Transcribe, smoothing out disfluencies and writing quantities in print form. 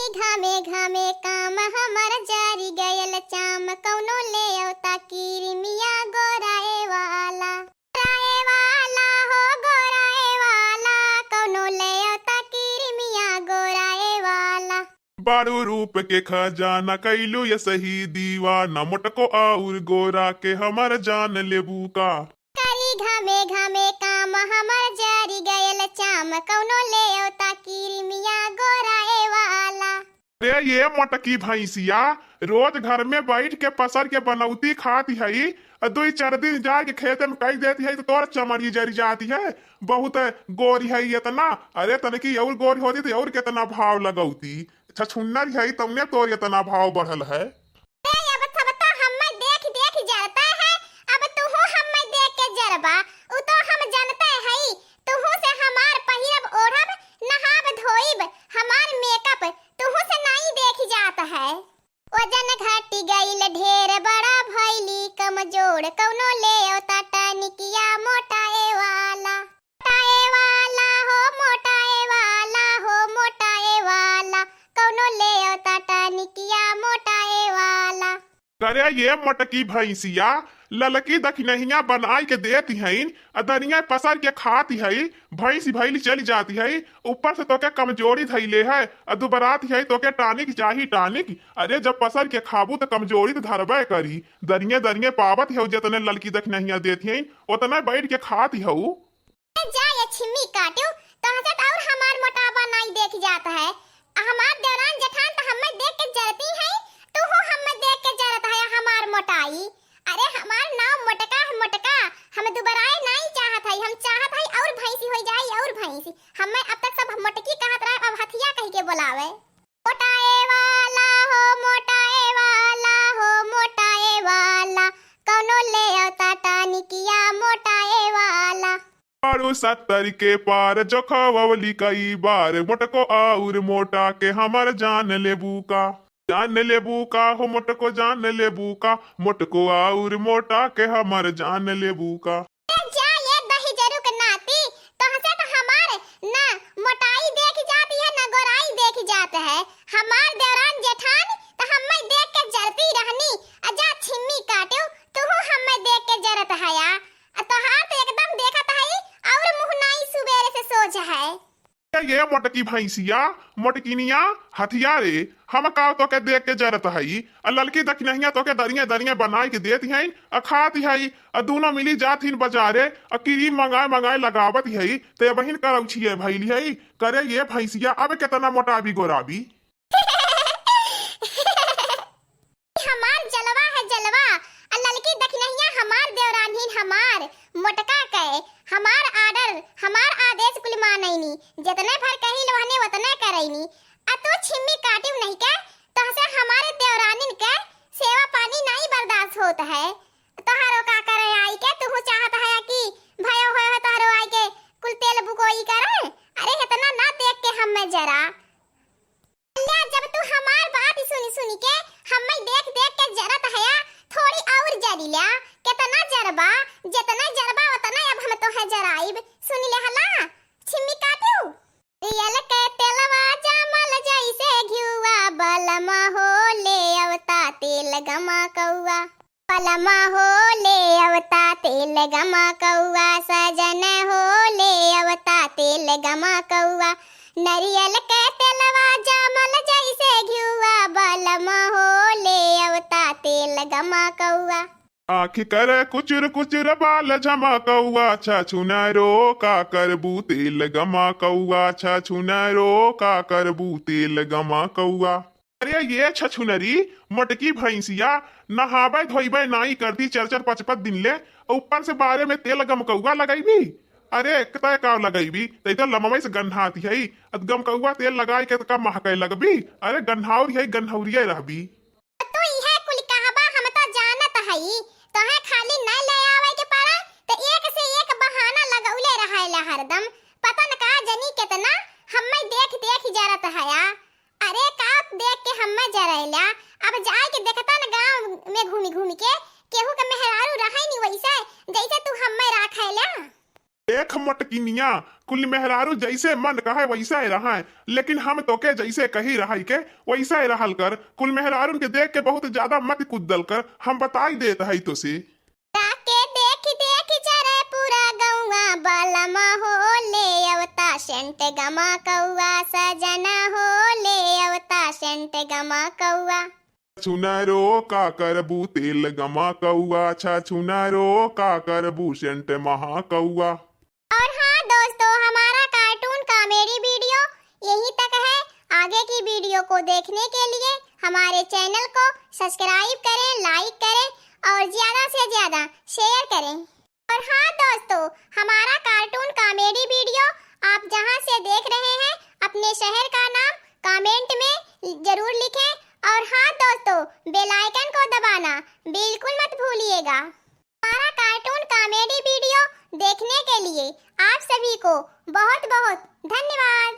घामे घामे काम हमर जारी गयल चाम कौनो ले औता किरमिया गोराए वाला हो गोराए वाला कौनो ले औता किरमिया गोराए वाला। बारू रूप के खजाना कैलू ये सही दीवाना मोटको और गोरा के हमर जान लेबू का। करी घामे घामे काम हमर जारी गयल चाम कौनो ले औता किरमिया गोराए वाला। अरे ये मोटकी भैंसिया रोज घर में बैठ के पसर के बनौती खाती है, दो चार दिन जाके खेत में कह देती है तो तोर चमड़ी जरी जाती है। बहुत गोरी है इतना, अरे तनकी और गोरी होती तो और कितना भाव लगौती। छछुन्नर है तुमने तोर इतना भाव बढ़ल है। वजन घटी गईल ढेर बड़ा भइली कमजोर कौनो ले औता टनिकिया मोटाए वाला हो मोटाए वाला हो मोटाए वाला कौनो ले औता टनिकिया मोटाए वाला। करे ये मोटकी भैंसिया ललकी दखनहिया बनाई के देती है, दरिया पसर के खाती है, भैंस भैली चली जाती है, ऊपर से तो के कमजोरी धैले है, दुबरात है तो के टानिक चाही टानिक। अरे जब पसर के खाबू तो कमजोरी तो धरबे करी। दरिये दरिये पावत है जितने ललकी दखनहिया देती है उतना बैठ के खाती है। जाए छिम्मी काटू तो हसत और हमार मोटापा नहीं देख जाता है। हमार दौरान जठान तो हमें देख के जरती है, तू हो हमें देख के जरत है हमार मोटाई। अरे हमार नाम मोटका है मोटका, हम दुबराए नहीं चाहत है, हम चाहत है और भैंसी हो जाए और भैंसी। हमें अब तक सब मोटकी कहत रहे, अब हथिया कह के बुलावे। मोटाए वाला हो मोटाए वाला हो मोटाए वाला कौनो ले औता टनिकिया मोटाए वाला। और 70 के पार जो खवली कई बार मोटको और मोटा के हमर जान लेबू का। जान लेबू का हो मोटको जान लेबू का, मोटको और मोटा के हमर जान लेबू का। जा ये दही जरूर के नाती तो हसे तो हमारे ना मोटाई देख जाती है ना गोराई देख जाता है। हमार देवरान जेठान तो हमें देख के जरती रहनी। अजा छिम्मी काटू तू हमें देख के जरत है या तो हाथ तो एकदम देखत है और मुंह नहीं सुबेरे से सोच है। ये मोटकी भैंसिया मोटकिनिया हथियारे हम का तो के देख के जरत है, ललकी दखनहिया तो के दरिया दरिया बनाई के देती है खाती है, दोनों मिली जाती बाजारे क्रीम मंगाए मंगाए लगावत है ते बहिन करौछी है भैली है। करे ये भैंसिया अब कितना मोटाबी गोराबी। हमार जलवा है जलवा, ललकी दखनहिया हमार देवरानहीन हमार मोटका कहे हमार आर्डर हमार आदेश कुल मानैनी, जितने भर कही लोहने उतने करैनी। आ तू छिम्मी काटिव नहीं के तो हसे हमारे देवरानिन के सेवा पानी नहीं बर्दाश्त होता है। तोहारो का करे आई के तू चाहत है कि भयो होए तोहारो आई के कुल तेल बुकोई करे। अरे इतना ना देख के हमें जरा जब तू हमार बात सुनी के हमें देख देख के जरत है थोड़ी और जरी लिया। कितना जरबा जितना जरबा उतना अब हम तो है जराइब सुन ले हला छिम्मी काटू। रियल के तेलवा जामल जैसे घिउआ बलमा हो ले अवता तेल गमा कौआ बलमा हो ले अवता तेल गमा कौआ सजन हो ले अवता तेल गमा कौआ। नरियल के तेलवा जामल जैसे घिउआ बलमा हो ले अवता तेल गमा कौआ। आखी करे कुचुर कुचुर बाल झमा कौआ छछुनरो का करबू तेल गमा कौआ छछुनरो का करबू तेल गमा कौआ। अरे ये छछुनरी मोटकी भैंसिया नहाबे धोइबे नहीं करती 4-4 5-5 दिन ले, ऊपर से बारे में तेल गम कौआ लगाईबी। अरे तय का लगाईबी तो लमवे से गन्हाती है, गम कौआ तेल लगाई के का महके लगबी। अरे गन्हाउरी है गन्हौरिये रहबी। तो इहे कुल कहबा हम तो जानत हई, तोहे खाली न ले आवे के पारा तो एक से एक बहाना लगौले रहेला हरदम। पता न का जनी कितना हमें देख देख जरत हया। अरे का देख के हमें जरैला अब जाए के देखता न गांव में घूमी घूमी के केहू के मेहरारू रहै नी वैसे जैसे तू हमें राखैला। देख मटकिनिया, कुल मेहरारू जैसे मन कहे वैसा ही रहा है, लेकिन हम तो के जैसे कही रहा के वैसा ही रहल कर। कुल मेहरारू के देख के बहुत ज्यादा मत कुदल कर, हम बताई देत है तो से। ताके देख देख चरे पूरा गौवा बालमा हो ले अवता सेंट गमा कौआ सजना हो ले अवता सेंट गमा कौआ। छुनारो का करबू तेल गमा कौआ, छा छुनारो का करबू सेंट महा कौआ। और हाँ दोस्तों, हमारा कार्टून कॉमेडी वीडियो यहीं तक है। आगे की वीडियो को देखने के लिए हमारे चैनल को सब्सक्राइब करें, लाइक करें और ज्यादा से ज्यादा शेयर करें। और हाँ दोस्तों, हमारा कार्टून कॉमेडी वीडियो आप जहां से देख रहे हैं अपने शहर का नाम कमेंट में जरूर लिखें। और हाँ दोस्तों, बेल आइकन को दबाना बिल्कुल मत भूलिएगा। हमारा कार्टून कॉमेडी वीडियो देखने के लिए आप सभी को बहुत बहुत धन्यवाद।